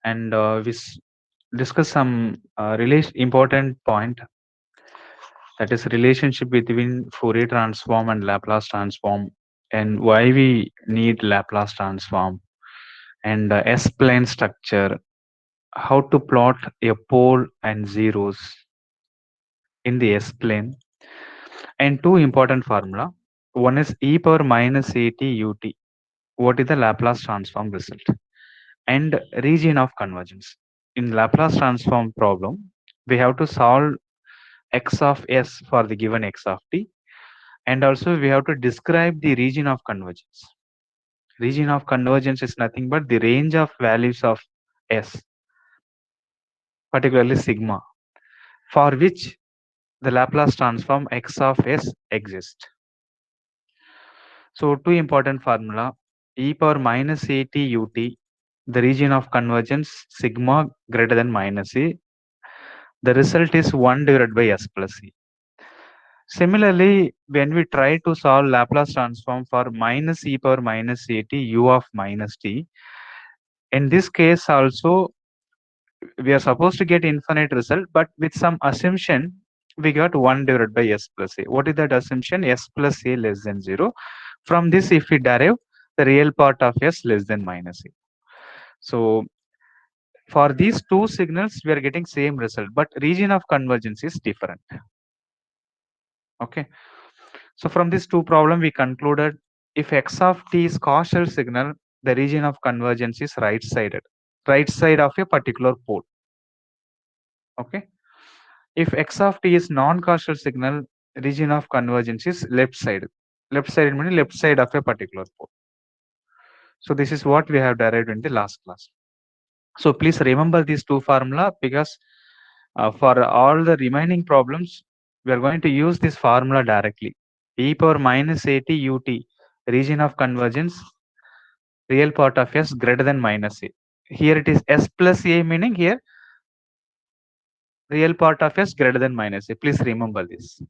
and discuss some important point, that is relationship between Fourier transform and Laplace transform, and why we need Laplace transform, and S-plane structure, how to plot a pole and zeros in the S-plane, and two important formula. One is e power minus at ut. What is the Laplace transform result? And region of convergence. In Laplace transform problem, we have to solve x of s for the given x of t, and also we have to describe the region of convergence. Region of convergence is nothing but the range of values of s, particularly sigma, for which the Laplace transform x of s exists. So two important formula: e power minus at ut, the region of convergence sigma greater than minus a. The result is 1 divided by s plus e. Similarly, when we try to solve Laplace transform for minus e power minus at u of minus t, in this case also we are supposed to get infinite result, but with some assumption we got 1 divided by s plus a. What is that assumption? S plus a less than 0. From this, if we derive the real part of s less than minus a. So for these two signals, we are getting same result, but region of convergence is different. Okay. So from this two problem, we concluded if x of t is causal signal, the region of convergence is right-sided, right side of a particular pole. Okay. If x of t is non-causal signal, region of convergence is left-sided. Left-sided meaning left side of a particular pole. So this is what we have derived in the last class. So please remember these two formula, because for all the remaining problems, we are going to use this formula directly. E power minus at ut, region of convergence, real part of s greater than minus a. Here it is s plus a, meaning here real part of s greater than minus a. Please remember this.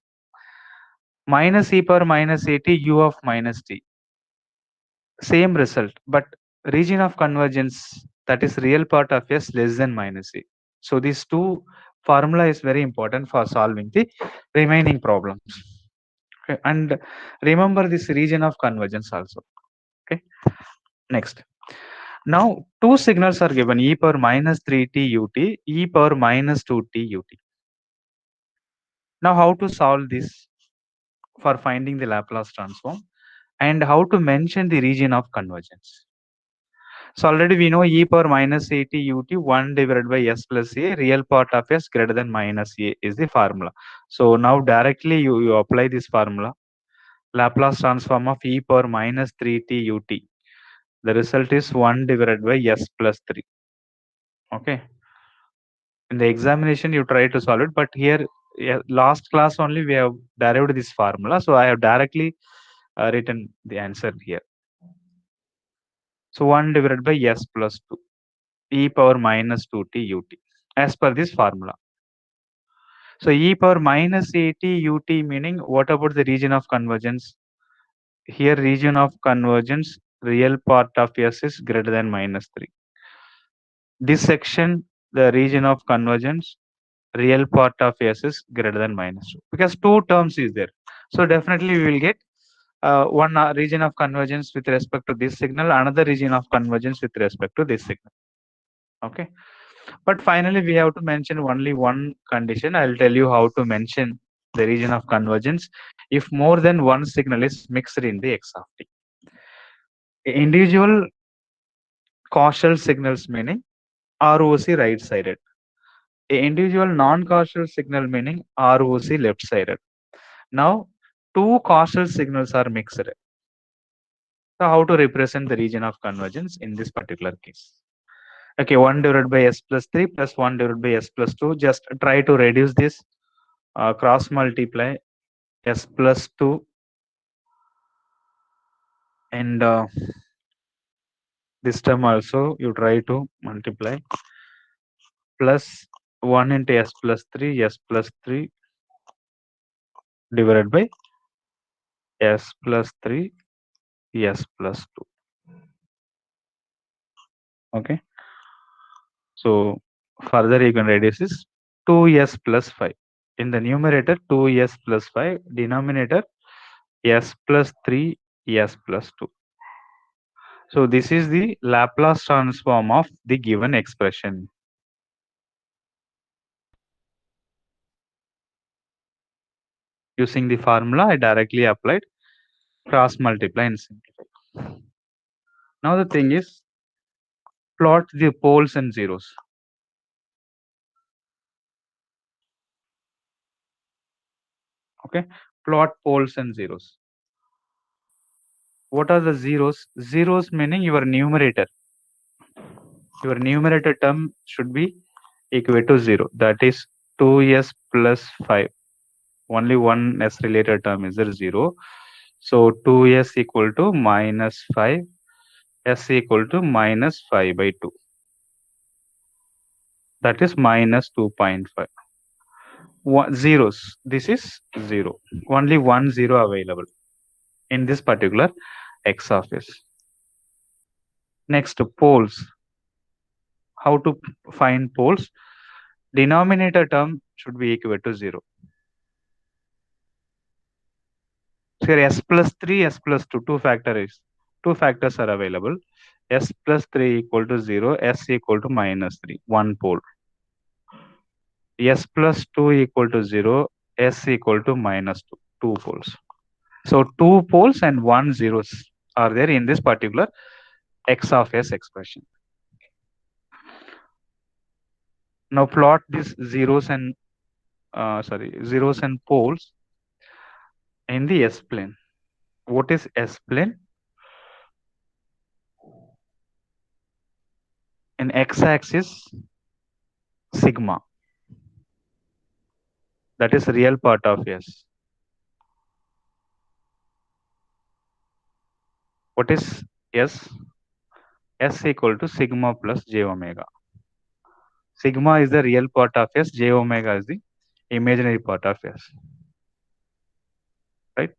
Minus e power minus at u of minus t. Same result, but region of convergence, that is real part of s less than minus a. So these two formula is very important for solving the remaining problems. Okay. And remember this region of convergence also. Okay. Next. Now two signals are given, e power minus 3t ut, e power minus 2t ut. Now how to solve this for finding the Laplace transform, and how to mention the region of convergence. So already we know e power minus at ut 1 divided by s plus a, real part of s greater than minus a is the formula. So now directly you apply this formula. Laplace transform of e power minus 3t ut. The result is 1 divided by s plus 3. Okay. In the examination you try to solve it, but here last class only we have derived this formula. So I have directly written the answer here. So 1 divided by s plus 2, e power minus 2t ut, as per this formula. So e power minus at ut, meaning what about the region of convergence? Here region of convergence, real part of s is greater than minus 3. This section, the region of convergence, real part of s is greater than minus 2, because two terms is there. So definitely we will get one region of convergence with respect to this signal, another region of convergence with respect to this signal. Okay. But finally, we have to mention only one condition. I'll tell you how to mention the region of convergence if more than one signal is mixed in the x of t. Individual causal signals meaning ROC right-sided. Individual non-causal signal meaning ROC left-sided. Now, two causal signals are mixed. So how to represent the region of convergence in this particular case? Okay, 1 divided by s plus 3 plus 1 divided by s plus 2. Just try to reduce this, cross multiply s plus 2, and this term also you try to multiply, plus 1 into s plus 3, s plus 3 divided by s plus 3, s plus 2. Okay. So further you can reduce this 2s plus 5. In the numerator 2s plus 5, denominator s plus 3, s plus 2. So this is the Laplace transform of the given expression. Using the formula, I directly applied cross multiply and simplify. Now the thing is, plot the poles and zeros. Okay, plot poles and zeros. What are the zeros? Zeros meaning your numerator. Your numerator term should be equal to 0. That is 2s plus 5. Only one s related term is there 0. So 2s equal to minus 5. S equal to minus 5 by 2. That is minus 2.5. Zeros. This is 0. Only one 0 available in this particular x of s. Next, poles. How to find poles? Denominator term should be equal to 0. So here s plus 3, s plus 2, two factors are available. S plus 3 equal to 0, s equal to minus 3, one pole. S plus 2 equal to 0, s equal to minus 2, two poles. So two poles and one zeros are there in this particular x of s expression. Now plot these zeros and poles in the s plane. What is s plane? In x-axis, sigma. That is real part of s. What is s? S equal to sigma plus j omega. Sigma is the real part of s, j omega is the imaginary part of s. Right?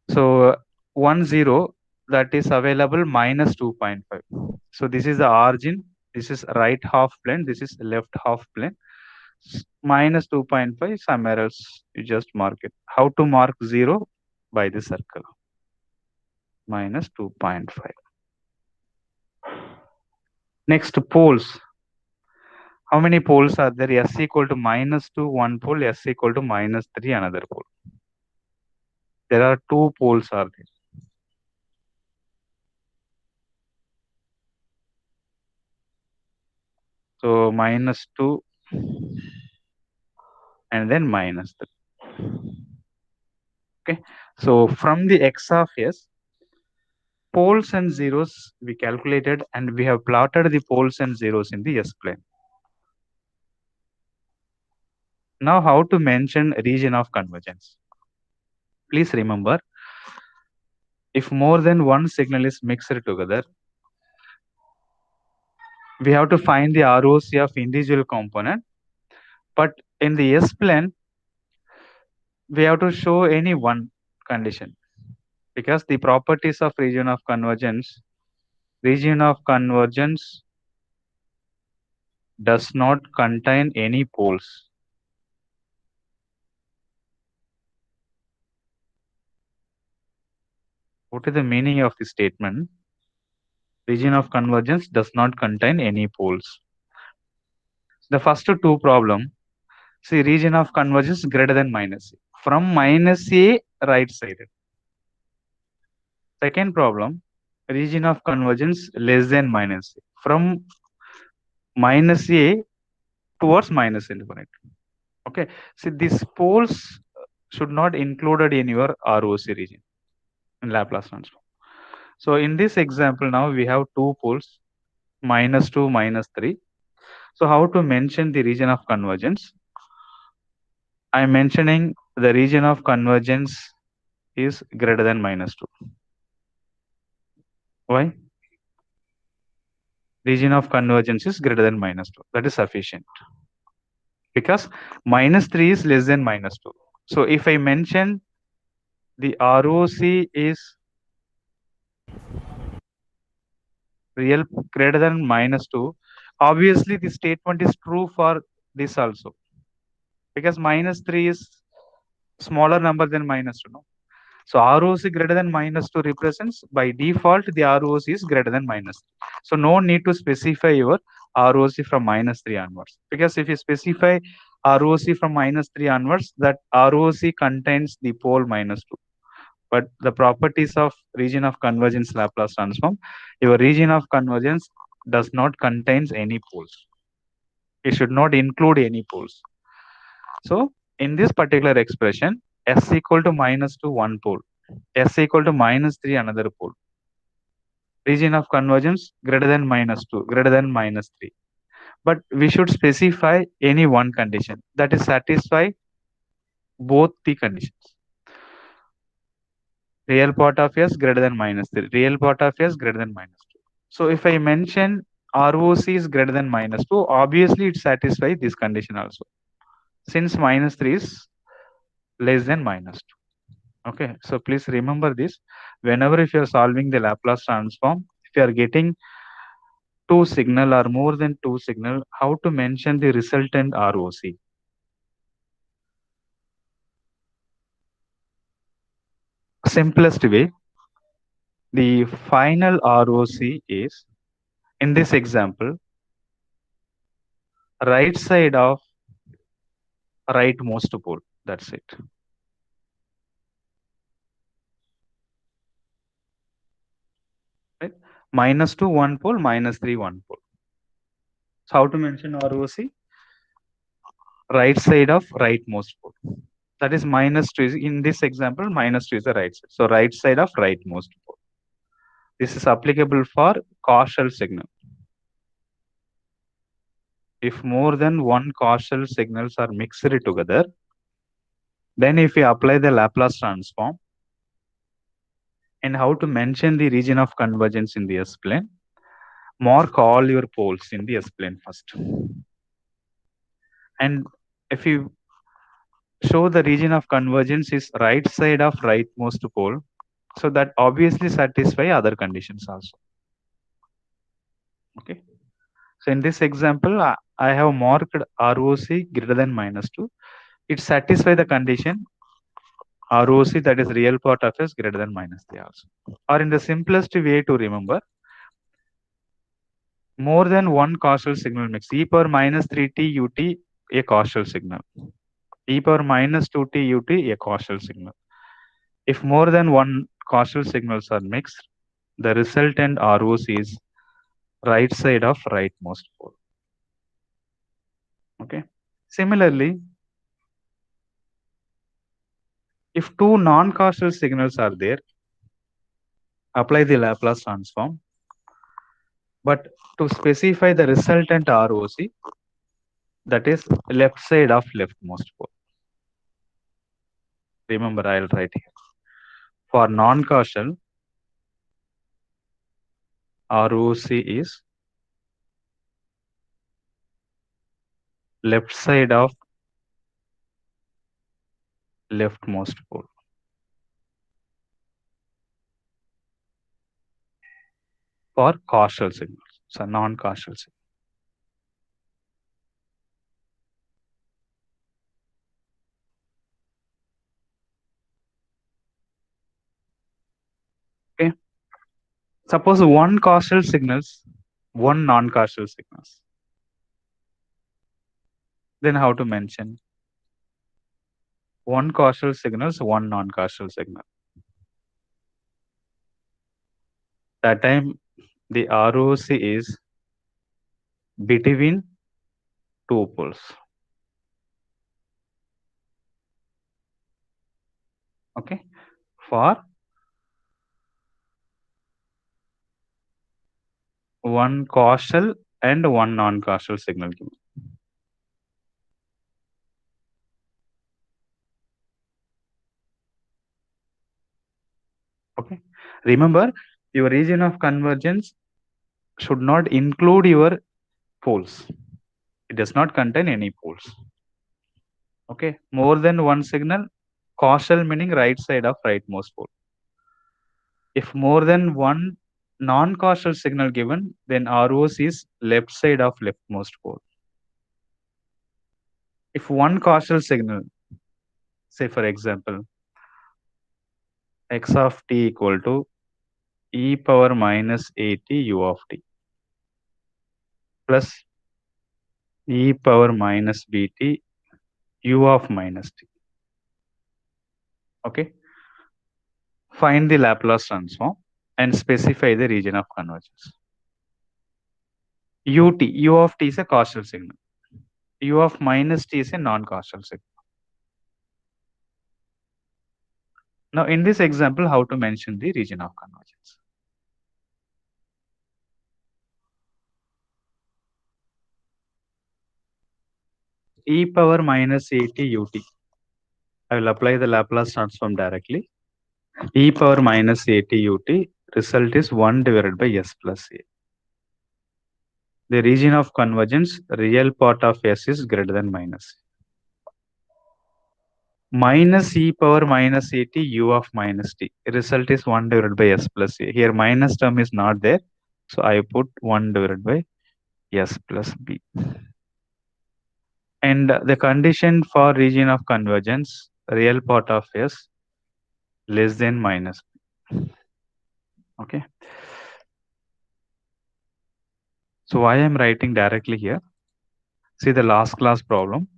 So 1 0 that is available minus 2.5. So this is the origin. This is right half plane. This is left half plane. Minus 2.5 somewhere else. You just mark it. How to mark 0? By the circle. Minus 2.5. Next, poles. How many poles are there? S equal to minus 2, one pole. S equal to minus 3, another pole. There are two poles are there. So minus 2 and then minus 3. Okay. So from the x of s, poles and zeros we calculated and we have plotted the poles and zeros in the s plane. Now how to mention region of convergence? Please remember, if more than one signal is mixed together, we have to find the ROC of individual component. But in the S plane, we have to show any one condition because the properties of region of convergence does not contain any poles. What is the meaning of the statement? Region of convergence does not contain any poles. The first two problem, see region of convergence greater than minus A. From minus A, right sided. Second problem, region of convergence less than minus A. From minus A towards minus infinity. Okay, see these poles should not included in your ROC region in Laplace transform. So in this example now we have two poles, minus 2, minus 3. So how to mention the region of convergence? I am mentioning the region of convergence is greater than minus 2. Why? Region of convergence is greater than minus 2. That is sufficient. Because minus 3 is less than minus 2. So if I mention the ROC is real greater than minus 2, obviously the statement is true for this also, because minus 3 is smaller number than minus 2, no? So ROC greater than minus 2 represents by default the ROC is greater than minus 3. So no need to specify your ROC from minus 3 onwards, because if you specify ROC from minus 3 onwards, that ROC contains the pole minus 2. But the properties of region of convergence Laplace transform, your region of convergence does not contains any poles. It should not include any poles. So in this particular expression, s equal to minus 2 one pole, s equal to minus 3 another pole. Region of convergence greater than minus 2, greater than minus 3. But we should specify any one condition that is satisfy both the conditions. Real part of s greater than minus 3, real part of s greater than minus 2. So if I mention ROC is greater than minus 2, obviously it satisfies this condition also, since minus 3 is less than minus 2. Okay, so please remember this. Whenever if you are solving the Laplace transform, if you are getting two signal or more than two signal, how to mention the resultant ROC? Simplest way, the final ROC is, in this example, right side of rightmost pole. That's it. Right? Minus 2 one pole, minus 3 one pole. So how to mention ROC? Right side of rightmost pole. That is minus 2 is, in this example, minus 2 is the right side. So right side of rightmost pole. This is applicable for causal signal. If more than one causal signals are mixed together, then if we apply the Laplace transform, and how to mention the region of convergence in the S-plane, mark all your poles in the S-plane first. And if you show the region of convergence is right side of rightmost pole, so that obviously satisfy other conditions also. Okay. So in this example, I have marked ROC greater than minus 2. It satisfies the condition ROC, that is real part of s greater than minus 3 also. Or in the simplest way to remember, more than one causal signal mix, e power minus 3t ut a causal signal, e power minus 2t ut a causal signal. If more than one causal signals are mixed, the resultant ROC is right side of rightmost pole. Okay. Similarly, if two non-causal signals are there, apply the Laplace transform. But to specify the resultant ROC, that is left side of leftmost pole. Remember, I'll write here. For non-causal, ROC is left side of leftmost pole. For causal signals, so non-causal signals. Okay. Suppose one causal signals, one non-causal signals. Then how to mention? One causal signals, one non-causal signal. That time the ROC is between two poles. Okay. For one causal and one non-causal signal given. Okay. Remember, your region of convergence should not include your poles. It does not contain any poles. Okay. More than one signal, causal meaning right side of rightmost pole. If more than one non-causal signal given, then ROS is left side of leftmost pole. If one causal signal, say for example, x of t equal to e power minus at u of t plus e power minus bt u of minus t. Okay. Find the Laplace transform and specify the region of convergence. U of t is a causal signal. U of minus t is a non-causal signal. Now, in this example, how to mention the region of convergence? E power minus at ut. I will apply the Laplace transform directly. E power minus at ut, result is 1 divided by s plus a. The region of convergence, real part of s is greater than minus. Minus e power minus at u of minus t. Result is 1 divided by s plus a. Here minus term is not there. So I put 1 divided by s plus b. And the condition for region of convergence, real part of s less than minus b. Okay. So why I am writing directly here? See the last class problem.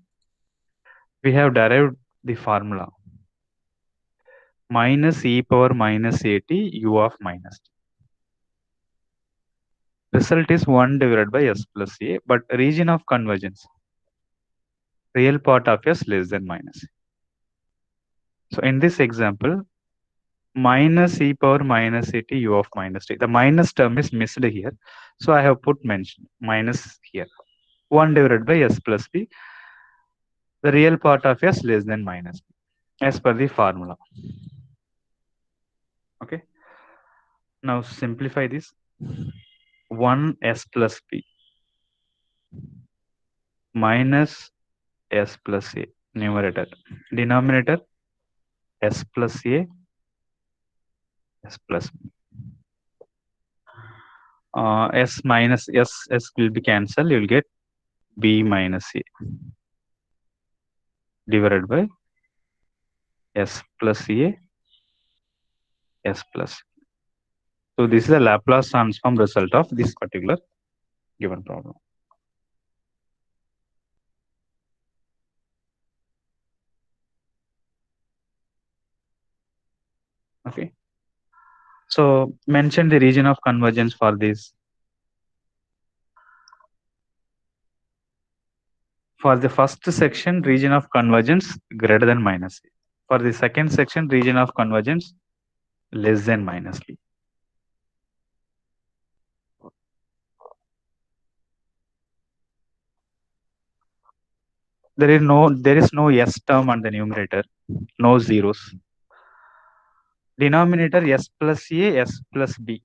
We have derived the formula minus e power minus at u of minus t. Result is 1 divided by s plus a, but region of convergence, real part of s less than minus a. So in this example, minus e power minus at u of minus t. The minus term is missed here. So I have put mention minus here. 1 divided by s plus b. The real part of s less than minus b as per the formula. Okay. Now simplify this. 1 s plus b minus s plus a numerator. Denominator s plus a s plus b. S minus s will be cancelled. You will get b minus a divided by s plus a s plus. So this is the Laplace transform result of this particular given problem. Okay. So mention the region of convergence for this. For the first section, region of convergence greater than minus a. For the second section, region of convergence less than minus b. There is no s term on the numerator, no zeros. Denominator s plus a s plus b.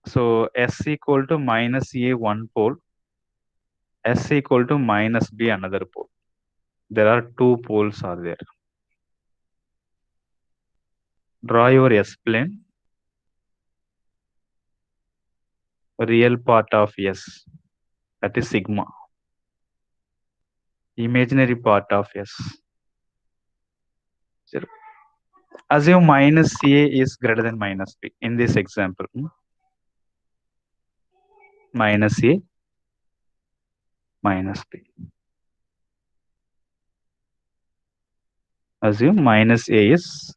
So s equal to minus a one pole, s equal to minus b another pole. There are two poles are there. Draw your s plane. Real part of s, that is sigma. Imaginary part of s, 0. Assume minus a is greater than minus b in this example. Minus a minus b. Assume minus a is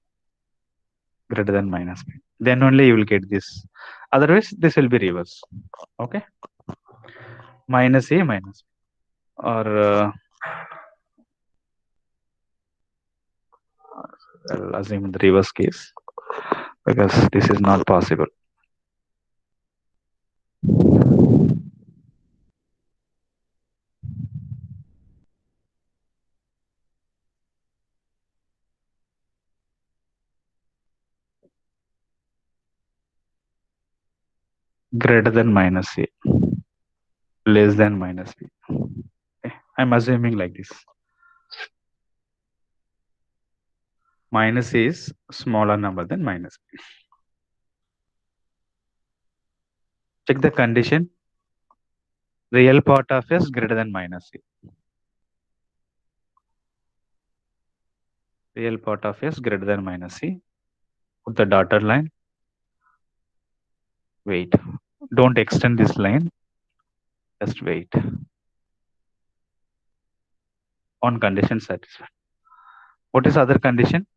greater than minus b. Then only you will get this. Otherwise, this will be reverse. Okay. Minus a minus b. Or I'll assume the reverse case because this is not possible. Greater than minus a, less than minus b. Okay. I'm assuming like this. Minus a is smaller number than minus b. Check the condition. Real part of s greater than minus c. Real part of s greater than minus c. Put the dotted line. Wait. Don't extend this line. Just wait. On condition satisfied. What is other condition?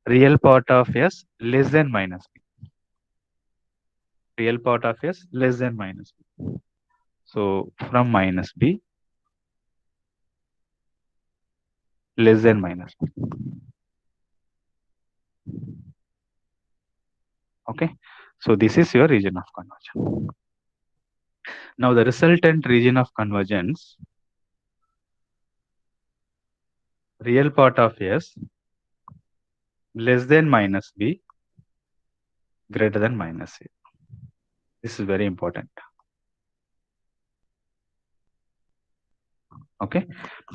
Real part of s less than minus b. Real part of s less than minus b. So from minus b less than minus b. Okay. So this is your region of convergence. Now the resultant region of convergence, real part of s less than minus b greater than minus a. This is very important. Okay.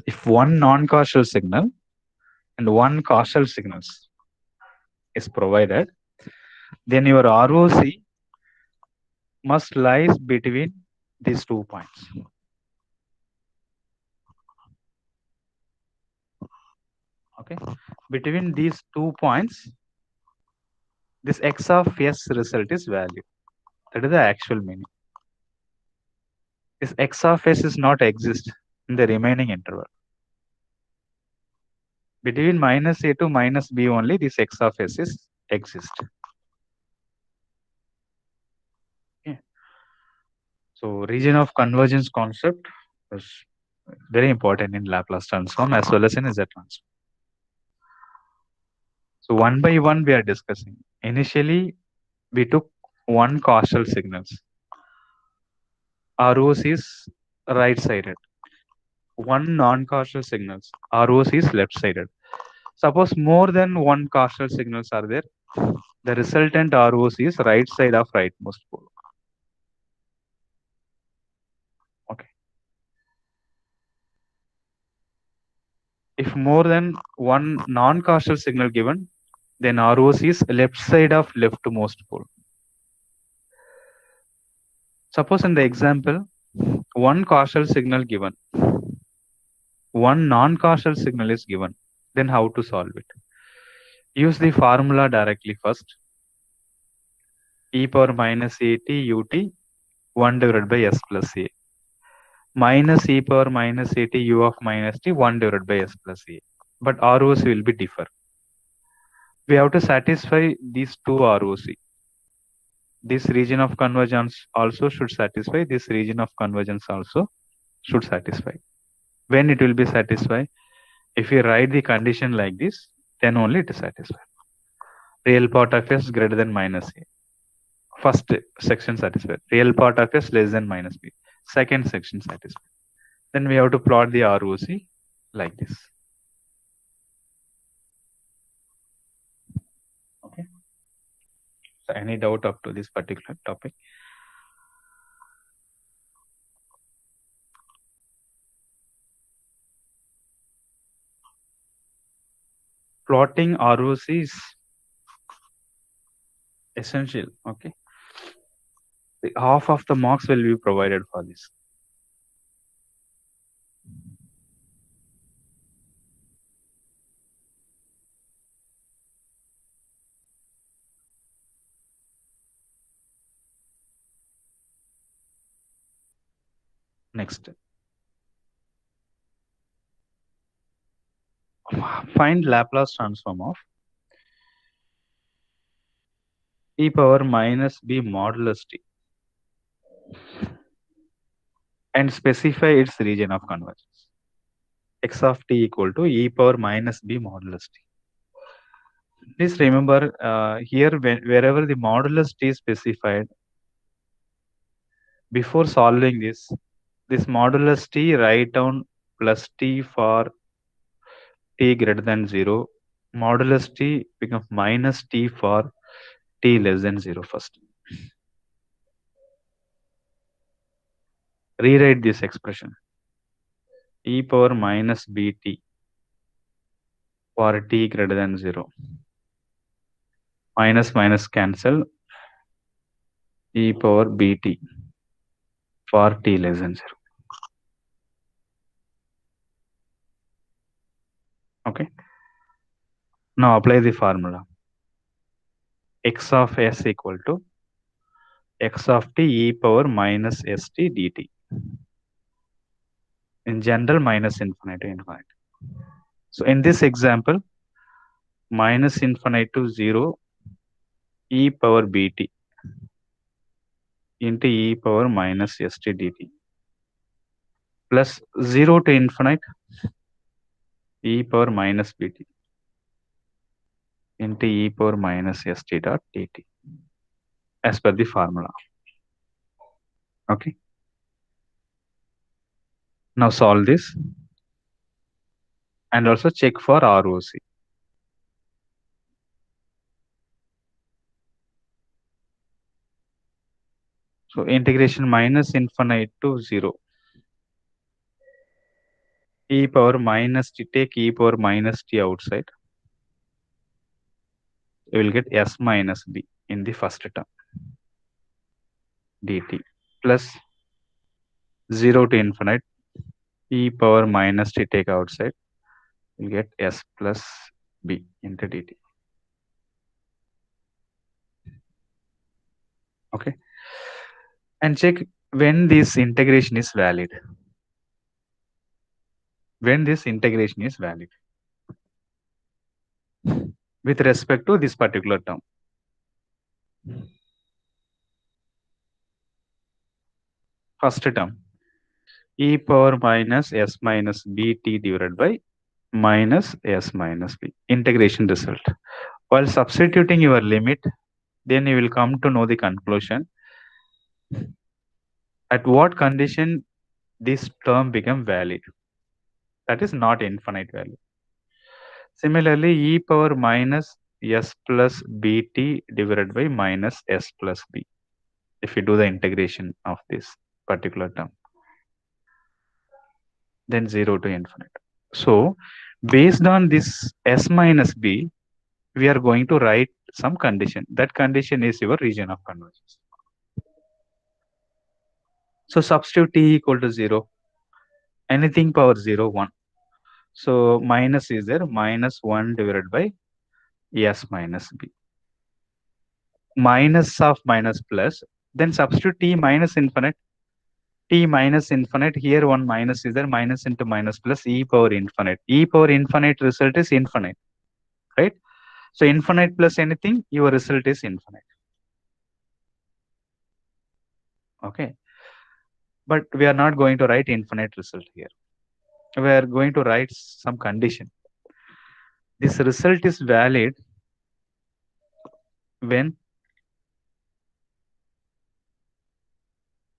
If one non-causal signal and one causal signals is provided, then your ROC must lies between these 2 points. Okay. Between these 2 points, this x of s result is value. That is the actual meaning. This x of s is not exist in the remaining interval. Between minus a to minus b only, this x of s is exist. Okay. So region of convergence concept is very important in Laplace transform as well as in Z transform. So one by one we are discussing. Initially, we took one causal signals. ROC is right-sided. One non-causal signals. ROC is left-sided. Suppose more than one causal signals are there. The resultant ROC is right side of rightmost pole. Okay. If more than one non-causal signal given, then ROC is left side of leftmost pole. Suppose in the example, one causal signal given, one non-causal signal is given, then how to solve it? Use the formula directly first. E power minus at ut 1 divided by s plus a minus e power minus at u of minus t 1 divided by s plus a. But ROC will be differ. We have to satisfy these two ROC. This region of convergence also should satisfy. This region of convergence also should satisfy. When it will be satisfied? If we write the condition like this, then only it is satisfied. Real part of s greater than minus a. First section satisfied. Real part of s less than minus b. Second section satisfied. Then we have to plot the ROC like this. Okay. So any doubt up to this particular topic? Plotting ROC is essential. Okay. Half of the marks will be provided for this. Next. Find Laplace transform of e power minus b modulus t and specify its region of convergence. X of t equal to e power minus b modulus t. Please remember here wherever the modulus t is specified, before solving this modulus t write down plus t for t greater than 0. Modulus t becomes minus t for t less than 0 first. Rewrite this expression. E power minus bt for t greater than 0. Minus minus cancel. e power bt for t less than 0. Okay. Now apply the formula. X of s equal to x of t e power minus st dt. In general, minus infinite to infinite. So in this example, minus infinite to 0 e power bt into e power minus st dt plus 0 to infinite e power minus bt into e power minus st dot dt as per the formula. Okay. Now solve this and also check for ROC. So integration minus infinite to 0 e power minus t, take e power minus t outside, you will get s minus b in the first term dt plus 0 to infinite e power minus t, take outside, you will get s plus b into dt. Okay. And check when this integration is valid. When this integration is valid with respect to this particular term. First term e power minus s minus bt divided by minus s minus b. Integration result. While substituting your limit, then you will come to know the conclusion. At what condition this term become valid? That is not infinite value. Similarly, e power minus s plus bt divided by minus s plus b. If you do the integration of this particular term, then 0 to infinite. So based on this s minus b, we are going to write some condition. That condition is your region of convergence. So substitute t equal to 0, anything power 0, 1. So minus is there, minus 1 divided by s minus b. Minus of minus plus, then substitute t minus infinite. T minus infinite, here one minus is there, minus into minus plus e power infinite. E power infinite result is infinite, right? So infinite plus anything, your result is infinite. Okay. But we are not going to write infinite result here. We are going to write some condition. This result is valid when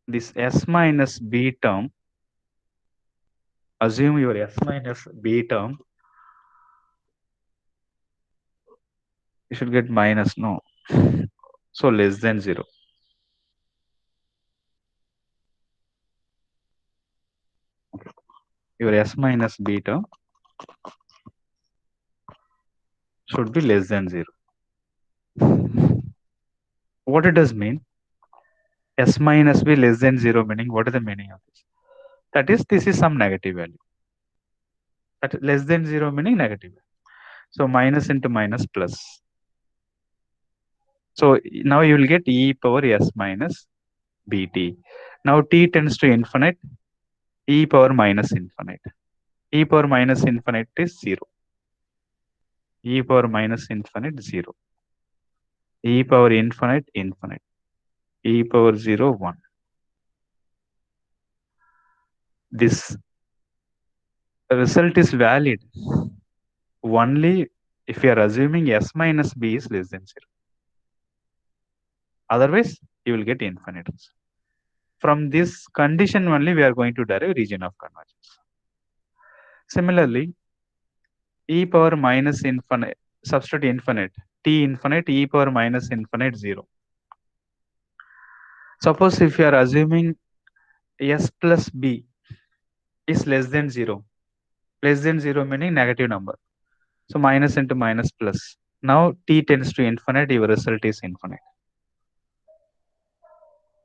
this s minus b term, assume your s minus b term, you should get minus, no, so less than 0. Okay. Your s minus b term should be less than 0. What it does mean? S minus b less than 0 meaning, what is the meaning of this? That is, this is some negative value. That less than 0 meaning negative. So minus into minus plus. So now you will get e power s minus bt. Now t tends to infinite, e power minus infinite. E power minus infinite is 0. E power minus infinite 0. E power infinite infinite. E power 0 1. This result is valid only if you are assuming s minus b is less than 0. Otherwise, you will get infinite. From this condition only, we are going to derive region of convergence. Similarly, e power minus infinite, substitute infinite, t infinite, e power minus infinite 0. Suppose if you are assuming s plus b is less than 0. Less than 0 meaning negative number. So minus into minus plus. Now t tends to infinite, your result is infinite.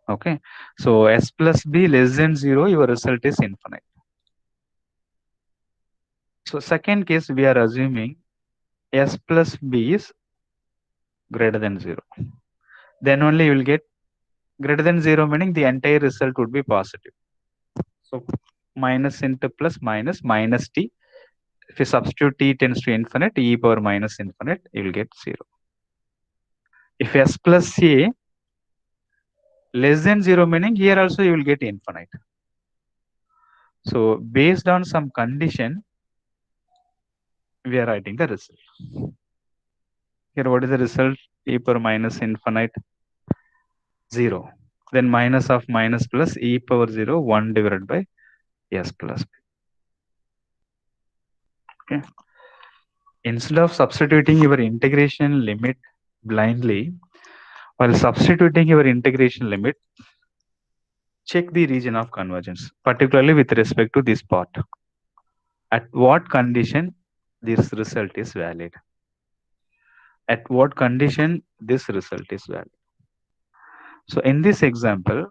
Okay. So S plus B less than 0, your result is infinite. So second case, we are assuming S plus B is greater than 0. Then only you will get greater than 0, meaning the entire result would be positive. So minus into plus minus minus t. If you substitute t tends to infinite, e power minus infinite, you will get 0. If S plus A less than 0, meaning here also you will get infinite. So based on some condition, we are writing the result. Here what is the result? E power minus infinite 0. Then minus of minus plus e power 0, 1 divided by S plus B. Okay. Instead of substituting your integration limit blindly, while substituting your integration limit, check the region of convergence, particularly with respect to this part. At what condition this result is valid? At what condition this result is valid? So in this example,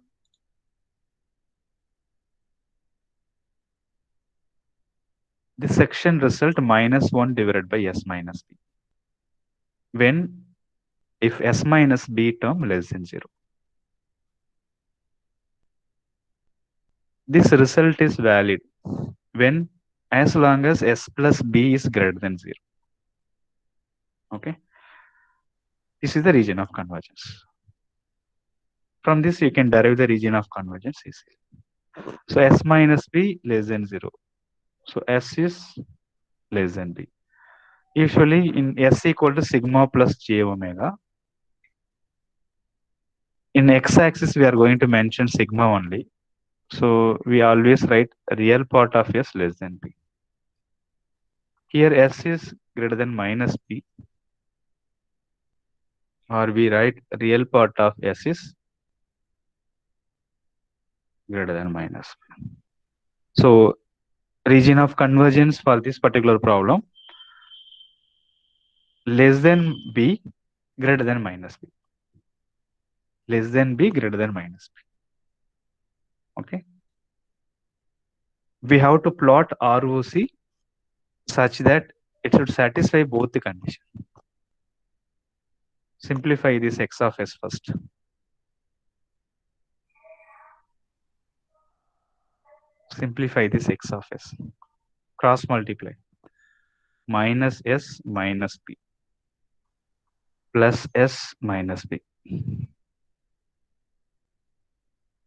this section result minus 1 divided by S minus B. When if S minus B term less than 0. This result is valid when as long as S plus B is greater than 0. Okay. This is the region of convergence. From this, you can derive the region of convergence easily. So S minus B less than 0. So S is less than B. Usually in S equal to sigma plus j omega. In x-axis, we are going to mention sigma only. So we always write real part of S less than B. Here S is greater than minus B. Or we write real part of S is greater than minus B. So region of convergence for this particular problem less than B greater than minus B. Less than B greater than minus B. Okay. We have to plot ROC such that it should satisfy both the conditions. Simplify this x of s first. Simplify this x of s. Cross multiply. Minus s minus b plus s minus b.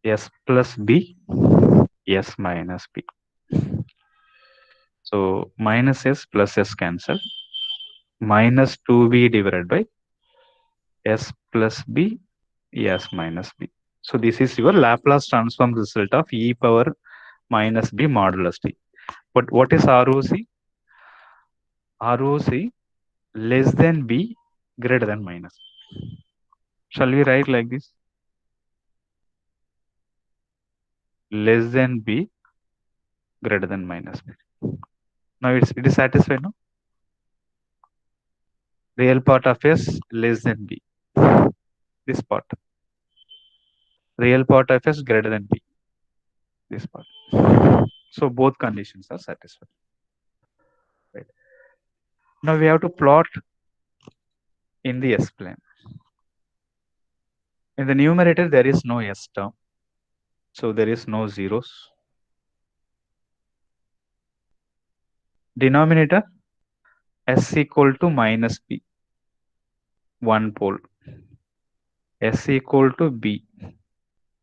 S plus b, s minus b. So minus s plus s cancel. Minus 2b divided by s plus b, s minus b. So this is your Laplace transform result of e power minus b modulus t. But what is ROC? ROC less than b greater than minus. Shall we write like this? Less than b greater than minus b. Now it is satisfied, no? Real part of s less than b. This part. Real part of s greater than b. This part. So both conditions are satisfied. Right. Now we have to plot in the s plane. In the numerator there is no s term. So there is no zeros. Denominator s equal to minus b. One pole. S equal to b.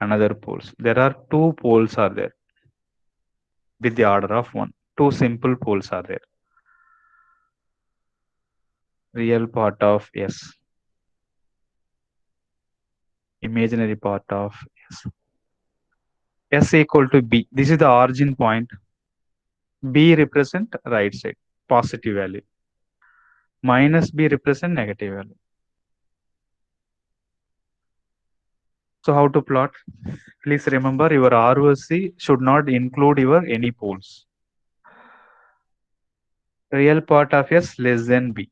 Another poles. There are two poles are there with the order of 1. Two simple poles are there. Real part of S. Imaginary part of S. S equal to B. This is the origin point. B represent right side, positive value. Minus B represent negative value. So how to plot? Please remember your ROC should not include your any poles. Real part of S less than B.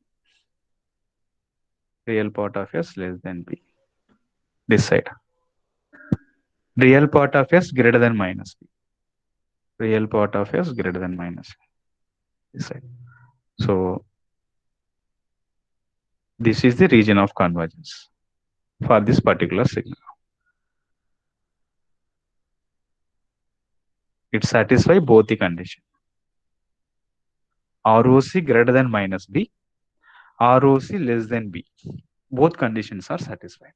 Real part of S less than B. This side. Real part of s greater than minus b. Real part of s greater than minus b. This side. So this is the region of convergence for this particular signal. It satisfies both the conditions. ROC greater than minus b, ROC less than b. Both conditions are satisfied.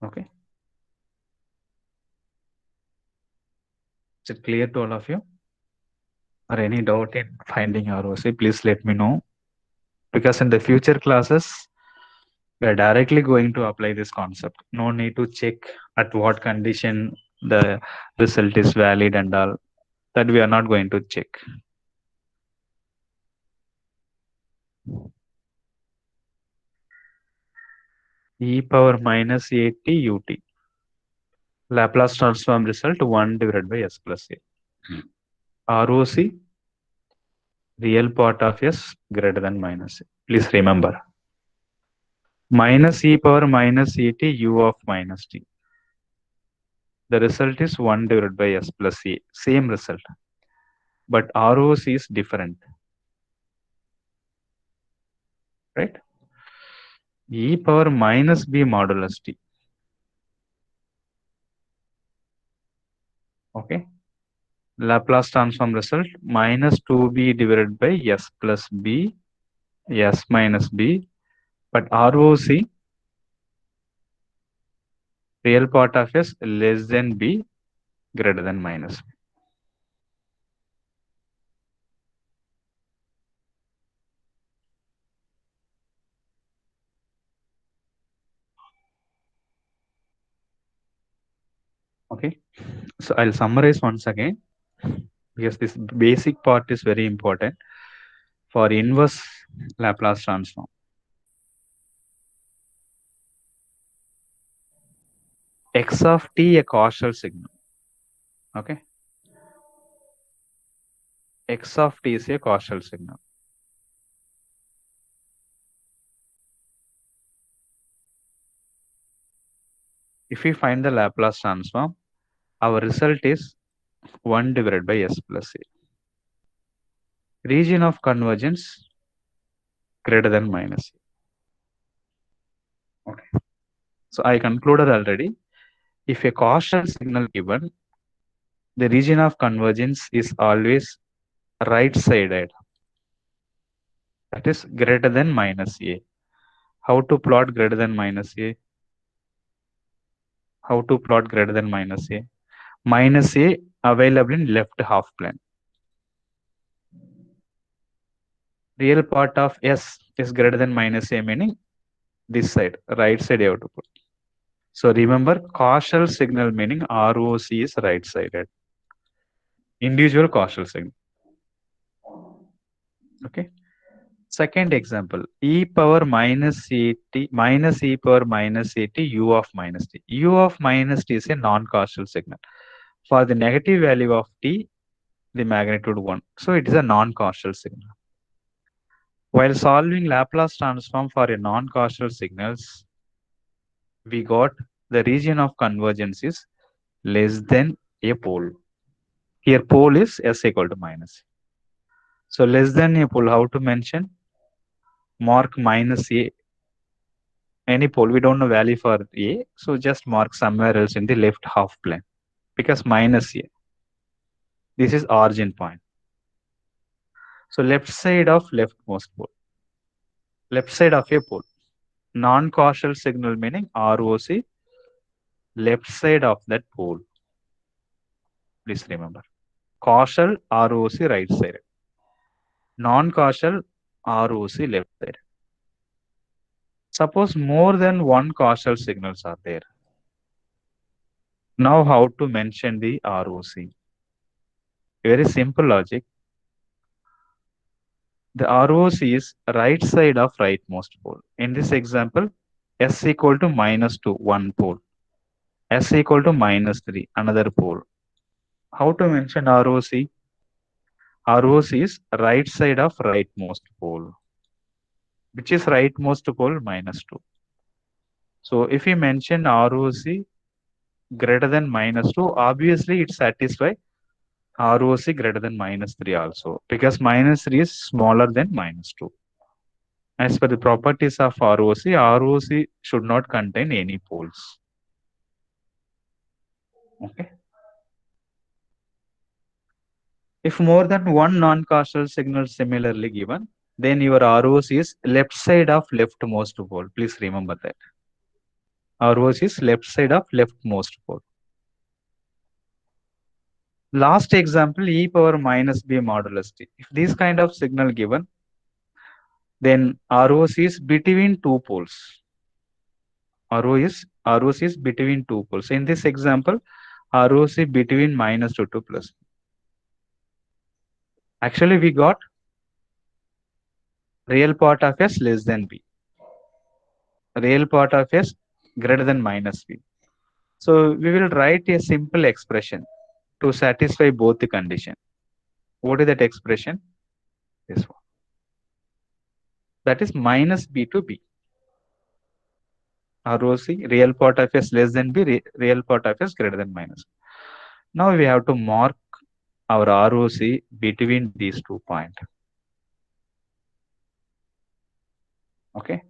Okay. Is it clear to all of you? Or any doubt in finding ROC, please let me know. Because in the future classes, we are directly going to apply this concept. No need to check at what condition the result is valid and all. That we are not going to check. E power minus at ut. Laplace transform result 1 divided by s plus a. ROC, real part of s greater than minus a. Please remember. Minus e power minus at u of minus t. The result is 1 divided by s plus a. Same result. But ROC is different. Right? E power minus b modulus t. Okay. Laplace transform result minus 2b divided by s plus b, s minus b. But ROC, real part of s less than b, greater than minus b. Okay. So I'll summarize once again, because this basic part is very important for inverse Laplace transform. X of t a causal signal. Okay. X of t is a causal signal. If we find the Laplace transform, our result is 1 divided by s plus a. Region of convergence greater than minus a. Okay. So I concluded already. If a causal signal given, the region of convergence is always right-sided. That is greater than minus a. How to plot greater than minus a? How to plot greater than minus a? Minus a available in left half plane. Real part of s is greater than minus a, meaning this side, right side you have to put. So remember, causal signal meaning ROC is right-sided. Individual causal signal. Okay. Second example, e power minus at minus e power minus at u of minus t. U of minus t is a non-causal signal. For the negative value of t, the magnitude 1. So it is a non-causal signal. While solving Laplace transform for a non-causal signals, we got the region of convergence is less than a pole. Here pole is s equal to minus. So less than a pole, how to mention? Mark minus a. Any pole, we don't know value for a, so just mark somewhere else in the left half plane, because minus a. This is origin point. So left side of leftmost pole. Left side of a pole. Non-causal signal meaning ROC, left side of that pole. Please remember. Causal ROC right side. Non-causal ROC left side. Suppose more than one causal signals are there. Now how to mention the ROC? Very simple logic. The ROC is right side of rightmost pole. In this example, s equal to minus 2, one pole. S equal to minus 3, another pole. How to mention ROC? ROC is right side of rightmost pole. Which is rightmost pole? Minus 2. So if we mention ROC greater than -2, obviously it satisfies ROC greater than -3 also, because -3 is smaller than -2. As per the properties of ROC should not contain any poles. Okay. If more than one non-causal signal similarly given, then your ROC is left side of leftmost pole. Please remember that. ROC is left side of leftmost pole. Last example, e power minus b modulus t. If this kind of signal given, then ROC is between two poles. ROC is between two poles. In this example, ROC between -2 to plus. Actually, we got real part of s less than b. Real part of s greater than -b. So we will write a simple expression to satisfy both the condition. What is that expression? This one. That is minus b to b. ROC, real part of s less than b, real part of s greater than minus. Now we have to mark our ROC between these 2 points. Okay.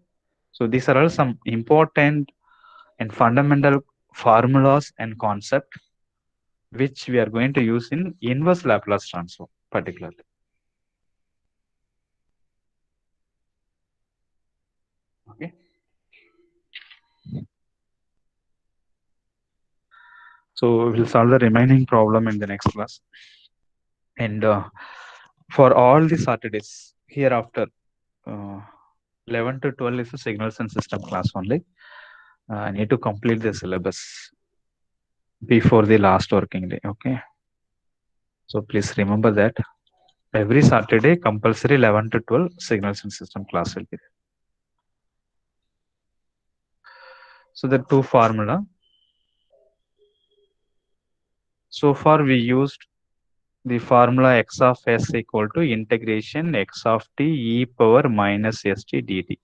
So these are all some important and fundamental formulas and concept which we are going to use in inverse Laplace transform particularly. Okay. So we'll solve the remaining problem in the next class. And for all the Saturdays hereafter, 11 to 12 is a signals and system class only. I need to complete the syllabus before the last working day. Okay. So please remember that every Saturday compulsory 11 to 12 signals and system class will be there. So the two formula. So far we used the formula x of s equal to integration x of t e power minus st dt.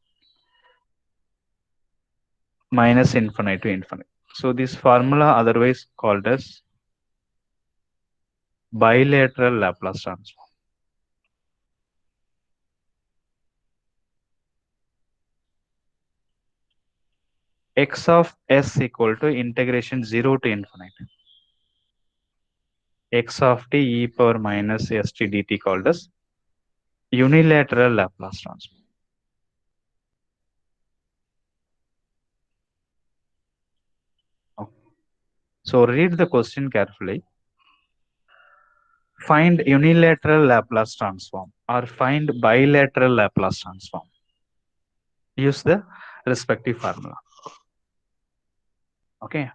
Minus infinite to infinite. So this formula otherwise called as bilateral Laplace transform. X of s equal to integration 0 to infinite. X of t e power minus st dt called as unilateral Laplace transform. Okay. So read the question carefully. Find unilateral Laplace transform or find bilateral Laplace transform. Use the respective formula. Okay.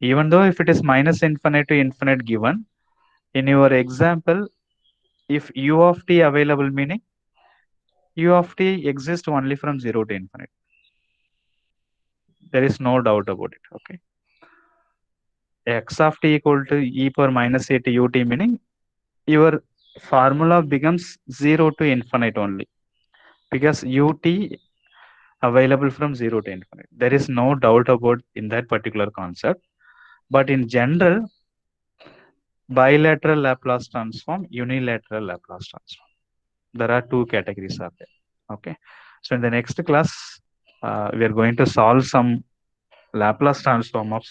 Even though if it is minus infinite to infinite given, in your example, if u of t available, meaning u of t exists only from 0 to infinite. There is no doubt about it. Okay. X of t equal to e power minus a t ut, meaning your formula becomes 0 to infinite only, because ut available from 0 to infinite. There is no doubt about in that particular concept. But in general, bilateral Laplace transform, unilateral Laplace transform. There are two categories are there. Okay. So in the next class, we are going to solve some Laplace transform of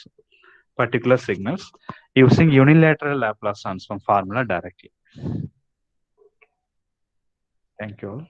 particular signals using unilateral Laplace transform formula directly. Thank you all.